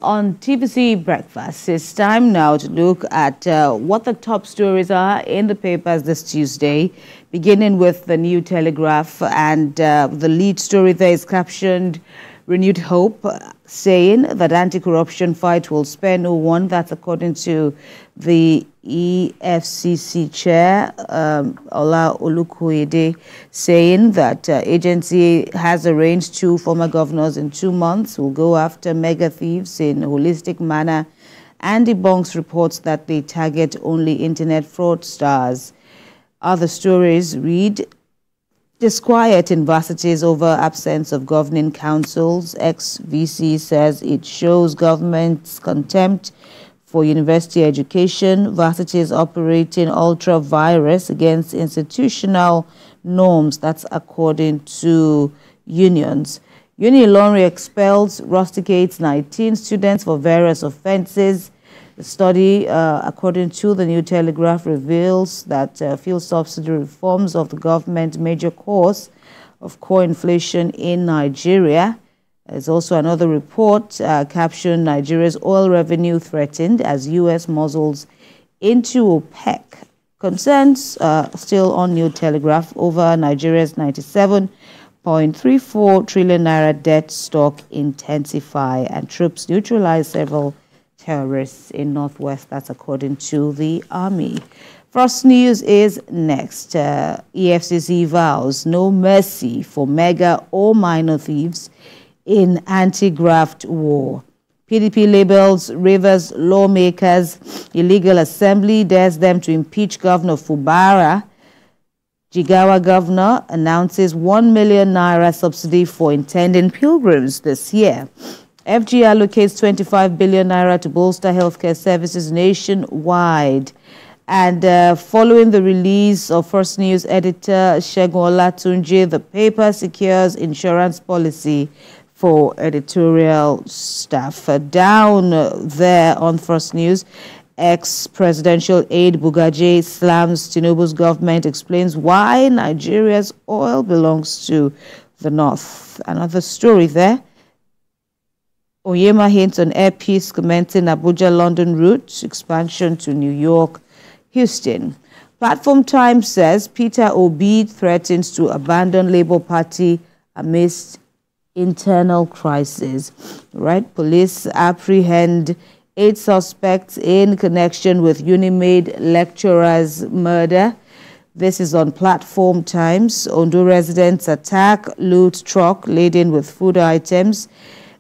On TVC Breakfast, it's time now to look at what the top stories are in the papers this Tuesday, beginning with the New Telegraph, and the lead story there is captioned "Renewed Hope," saying that anti-corruption fight will spare no one. That's according to the EFCC chair, Ola Olukoyede, saying that agency has arranged 2 former governors in 2 months will go after mega thieves in a holistic manner and debunks reports that they target only internet fraudsters. Other stories read: disquiet in varsities over absence of governing councils. Ex-VC says it shows government's contempt for university education. Varsities operating ultra-virus against institutional norms. That's according to unions. Unilorry expels, rusticates 19 students for various offenses. The study, according to the New Telegraph, reveals that fuel subsidy reforms of the government's major cause of core inflation in Nigeria. There's also another report captioned "Nigeria's oil revenue threatened as U.S. muzzles into OPEC." Concerns still on New Telegraph over Nigeria's 97.34 trillion naira debt stock intensify, and troops neutralize several terrorists in Northwest. That's according to the Army. First News is next. EFCC vows no mercy for mega or minor thieves in anti-graft war. PDP labels Rivers lawmakers illegal assembly, dares them to impeach Governor Fubara. Jigawa governor announces 1 million naira subsidy for intending pilgrims this year. FG allocates 25 billion naira to bolster healthcare services nationwide. And following the release of First News editor Segun Olatunji, the paper secures insurance policy for editorial staff. Down there on First News, ex-presidential aide Bugaje slams Tinubu's government, explains why Nigeria's oil belongs to the north. Another story there. Onyema hints on air peace commencing Abuja-London route, expansion to New York, Houston. Platform Times says Peter Obi threatens to abandon Labour Party amidst internal crisis. Right? Police apprehend 8 suspects in connection with Unmetered lecturer's murder. This is on Platform Times. Ondo residents attack loot truck laden with food items.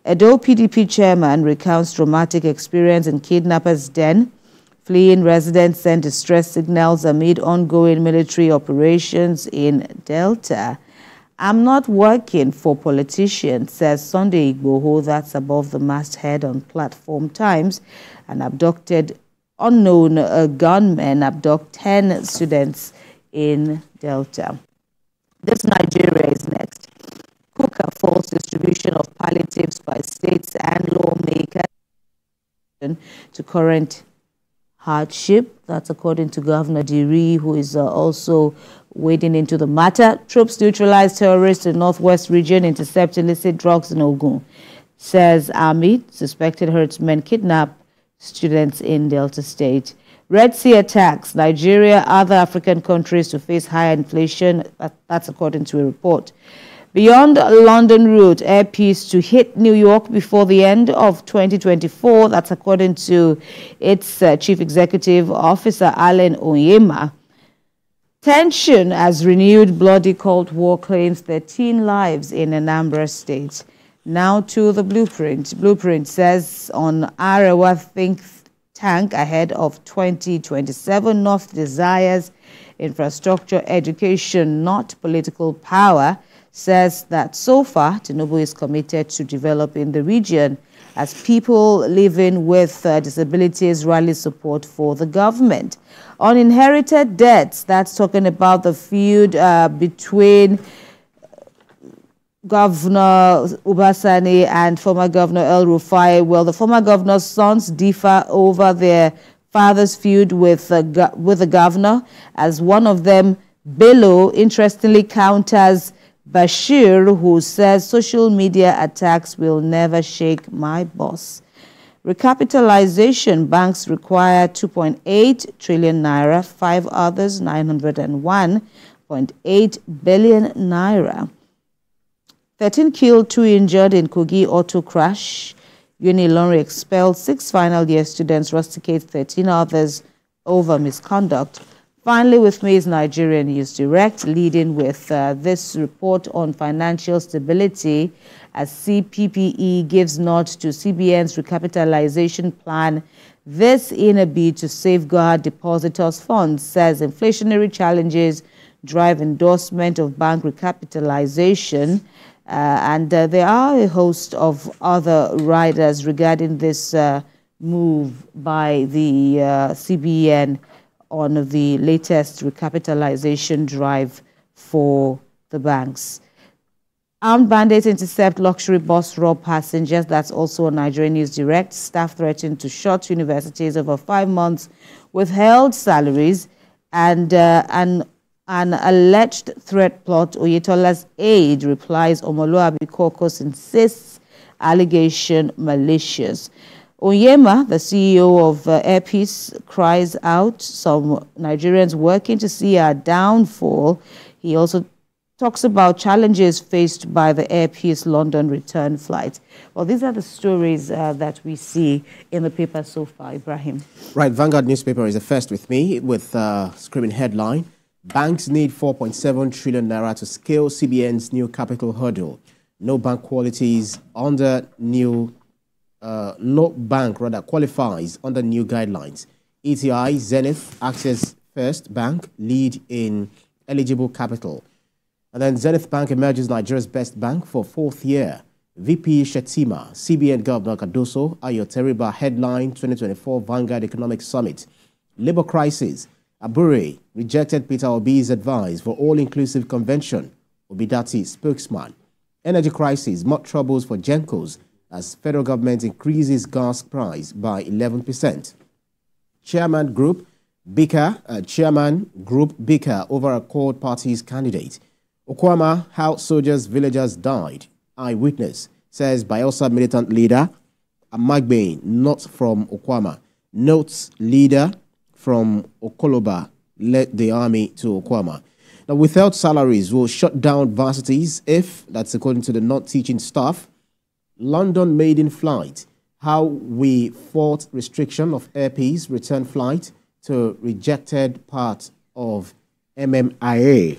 Edo PDP chairman recounts traumatic experience in kidnappers' den. Fleeing residents send distress signals amid ongoing military operations in Delta. I'm not working for politicians, says Sunday Igboho. That's above the masthead on Platform Times. An abducted unknown gunmen abduct 10 students in Delta. This Nigeria is next. Cooker false distribution of palliatives by states and lawmakers to current hardship. That's according to Governor Diri, who is also wading into the matter. Troops neutralize terrorists in Northwest region, intercept illicit drugs in Ogun, says Army. Suspected herdsmen kidnap students in Delta State. Red Sea attacks Nigeria, other African countries to face higher inflation. That's according to a report. Beyond London route, air peace to hit New York before the end of 2024. That's according to its Chief Executive Officer, Allen Onyema. Tension as renewed bloody Cold War claims 13 lives in Anambra State. Now to the blueprint. Blueprint says on Arewa think tank ahead of 2027, North desires infrastructure, education, not political power. Says that so far, Tinubu is committed to developing the region as people living with disabilities rally support for the government. On inherited debts, that's talking about the feud between Governor Ubasani and former Governor El Rufai. Well, the former governor's sons differ over their father's feud with the governor, as one of them, Bello, interestingly counters Bashir, who says social media attacks will never shake my boss. Recapitalization, banks require 2.8 trillion naira, 5 others 901.8 billion naira. 13 killed, 2 injured in Kogi auto crash. Unilonri expelled 6 final year students, rusticate 13 others over misconduct. Finally, with me is Nigerian News Direct, leading with this report on financial stability as CPPE gives nod to CBN's recapitalization plan. This in a bid to safeguard depositors' funds, says inflationary challenges drive endorsement of bank recapitalization. There are a host of other riders regarding this move by the CBN on the latest recapitalization drive for the banks. Armed bandits intercept luxury bus, rob passengers. That's also on Nigerian News Direct. Staff threatened to shut universities over 5 months, withheld salaries, and an alleged threat plot. Oyetola's aide replies Omoluabi Caucus insists allegation malicious. Onyema, the CEO of Airpeace, cries out some Nigerians working to see our downfall. He also talks about challenges faced by the Airpeace London return flight. Well, these are the stories that we see in the paper so far, Ibrahim. Right, Vanguard newspaper is the first with me with screaming headline: Banks need 4.7 trillion naira to scale CBN's new capital hurdle. No bank qualities under new no bank qualifies under new guidelines. ETI, Zenith, Access First Bank lead in eligible capital. And then Zenith Bank emerges Nigeria's best bank for 4th year. VP Shetima, CBN Governor Cardoso, Ayoteriba headline 2024 Vanguard Economic Summit. Labor crisis. Abure rejected Peter Obi's advice for all-inclusive convention. Obidati spokesman. Energy crisis. More troubles for Gencos as federal government increases gas price by 11%. Chairman Group Bika over a Accord Party's candidate. Okwama, how soldiers, villagers died. Eyewitness, says Bayelsa militant leader Amagbe, not from Okwama. Notes leader from Okoloba led the army to Okwama. Now, without salaries will shut down varsities if, that's according to the not teaching staff. London maiden flight, how we fought restriction of Airpeace return flight to rejected part of MMIA.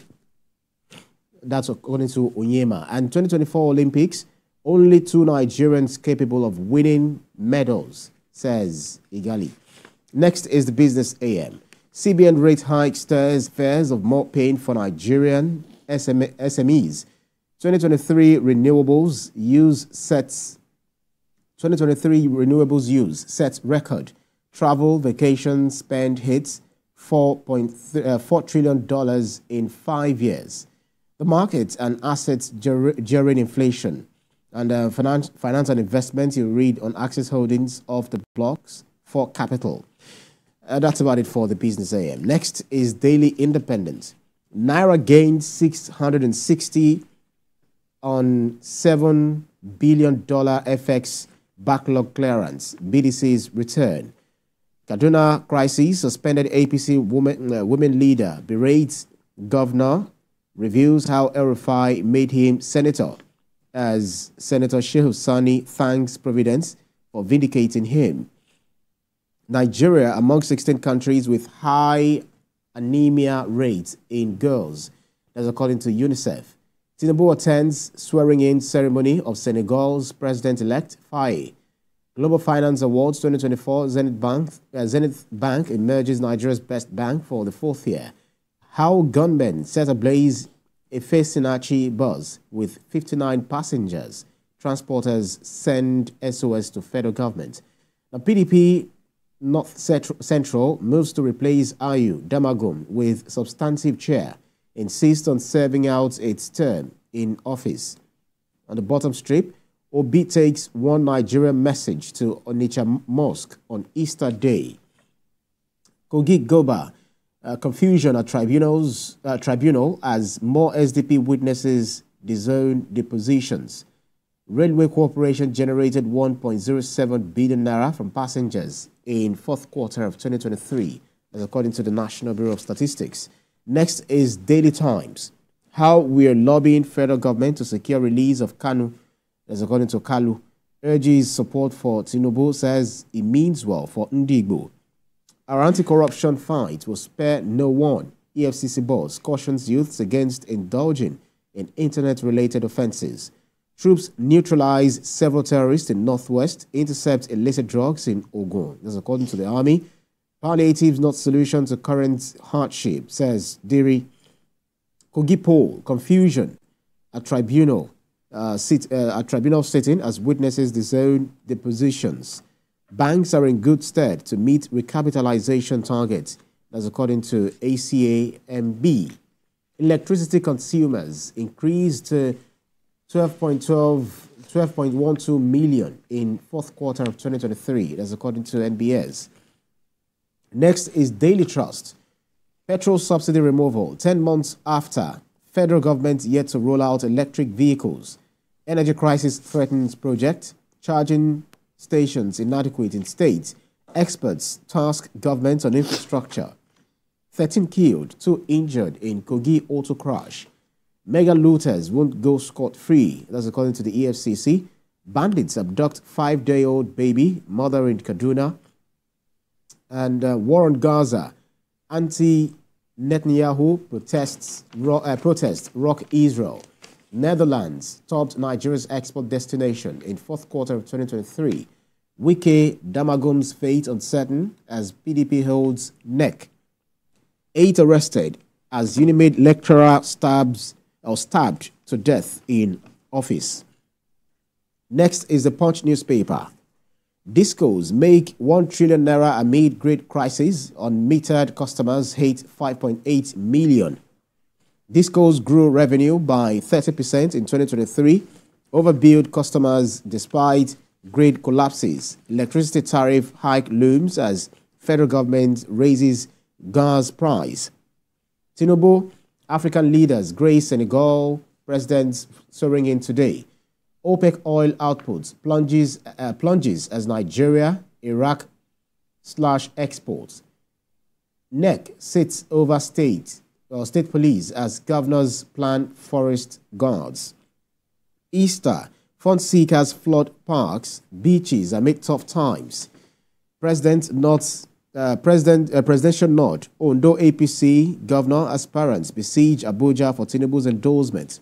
That's according to Onyema. And 2024 Olympics, only 2 Nigerians capable of winning medals, says Igali. Next is the Business AM. CBN rate hike stirs fears of more pain for Nigerian SMEs. 2023 renewables use sets record. Travel, vacation spend hits $4 trillion in 5 years. The markets and assets during inflation. And finance and investment, you read on Access Holdings of the blocks for capital. That's about it for the Business AM. Next is Daily Independent. Naira gained 660 on $7 billion FX backlog clearance. BDC's return. Kaduna crisis, suspended APC women leader berates governor, reviews how El-Rufai made him senator, as Senator Shehu Sani thanks Providence for vindicating him. Nigeria among 16 countries with high anemia rates in girls. That's according to UNICEF. Tinubu attends swearing-in ceremony of Senegal's president-elect Faye. Global Finance Awards 2024, Zenith Bank emerges Nigeria's best bank for the 4th year. How gunmen set ablaze a Fesinachi bus with 59 passengers. Transporters send SOS to federal government. Now, PDP North Central moves to replace Ayu Damagum with substantive chair. Insists on serving out its term in office. On the bottom strip, Obi takes one Nigerian message to Onitsha Mosque on Easter Day. Kogi Goba, confusion at tribunal as more SDP witnesses disown depositions. Railway Corporation generated 1.07 billion naira from passengers in fourth quarter of 2023, as according to the National Bureau of Statistics. Next is Daily Times. How we are lobbying federal government to secure release of Kanu, as according to Kalu. Urges support for Tinubu, says it means well for Ndigbo. Our anti-corruption fight will spare no one. EFCC boss cautions youths against indulging in internet-related offences. Troops neutralize several terrorists in Northwest, intercept illicit drugs in Ogun. That's according to the army. Palliatives not solution to current hardship, says Diri. Kogi poll, confusion at tribunal sitting as witnesses disown the positions. Banks are in good stead to meet recapitalization targets. That's according to ACAMB. Electricity consumers increased to 12.12 million in fourth quarter of 2023. That's according to NBS. Next is Daily Trust. Petrol subsidy removal 10 months after. Federal government yet to roll out electric vehicles. Energy crisis threatens project. Charging stations inadequate in states. Experts task government on infrastructure. 13 killed, 2 injured in Kogi auto crash. Mega looters won't go scot-free. That's according to the EFCC. Bandits abduct 5-day-old baby, mother in Kaduna. And war on Gaza. Anti-Netanyahu protests rock Israel. Netherlands topped Nigeria's export destination in fourth quarter of 2023. Wike Damagum's fate uncertain as PDP holds neck. 8 arrested as Unmetered lecturer stabbed to death in office. Next is the Punch newspaper. Discos make 1 trillion naira amid great crisis. Unmetered customers hate 5.8 million. Discos grew revenue by 30% in 2023. Overbilled customers despite grid collapses. Electricity tariff hike looms as federal government raises gas price. Tinubu, African leaders grace Senegal presidents soaring in today. OPEC oil output plunges as Nigeria, Iraq /exports. NEC sits over state police as governors plan forest guards. Easter, fund seekers flood parks, beaches amid tough times. Presidential nod. Ondo APC governor aspirants besiege Abuja for Tinubu's endorsement.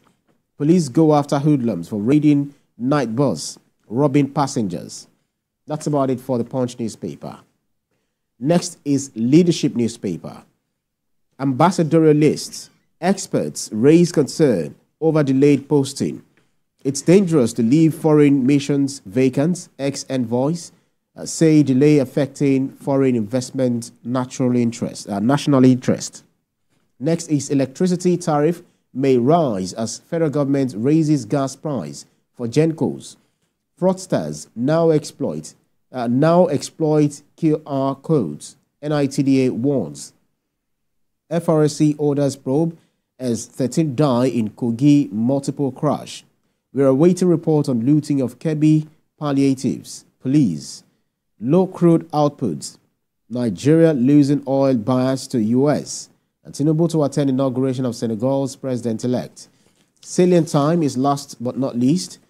Police go after hoodlums for raiding night bus, robbing passengers. That's about it for the Punch newspaper. Next is Leadership newspaper. Ambassadorial lists. Experts raise concern over delayed posting. It's dangerous to leave foreign missions vacant. Ex-envoys say delay affecting foreign investment national interest. Next is electricity tariff may rise as federal government raises gas price for Gencos. Fraudsters now exploit QR codes. NITDA warns. FRSC orders probe as 13 die in Kogi multiple crash. We are awaiting report on looting of Kebbi palliatives. Police. Low crude outputs. Nigeria losing oil buyers to US. And Tinubu to attend inauguration of Senegal's president-elect. Salient time is last but not least.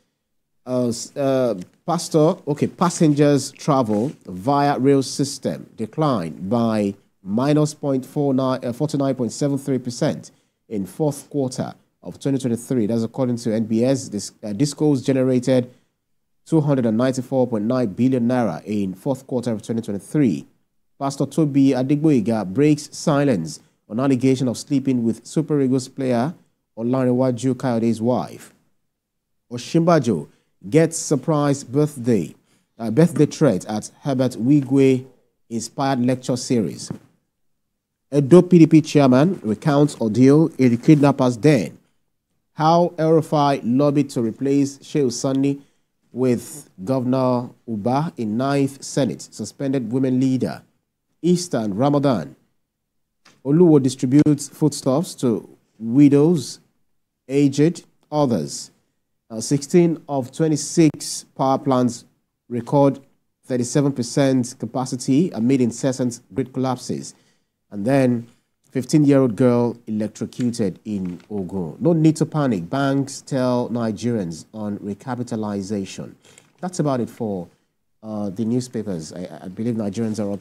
Passengers travel via rail system declined by minus 49.73% in fourth quarter of 2023. That's according to NBS. Discos generated 294.9 billion naira in fourth quarter of 2023. Pastor Toby Adigboiga breaks silence on allegation of sleeping with Super Eagles player Olanrewaju Kayode's wife. Oshimbajo gets surprise birthday threat at Herbert Wigwe inspired lecture series. Edo PDP chairman recounts ordeal in the kidnappers' den. How El-Rufai lobbied to replace Shehu Sani with Governor Uba in 9th Senate. Suspended women leader. Easter and Ramadan. Oluwo distributes foodstuffs to widows, aged, others. 16 of 26 power plants record 37% capacity amid incessant grid collapses. And then 15-year-old girl electrocuted in Ogun. No need to panic. Banks tell Nigerians on recapitalization. That's about it for the newspapers. I believe Nigerians are up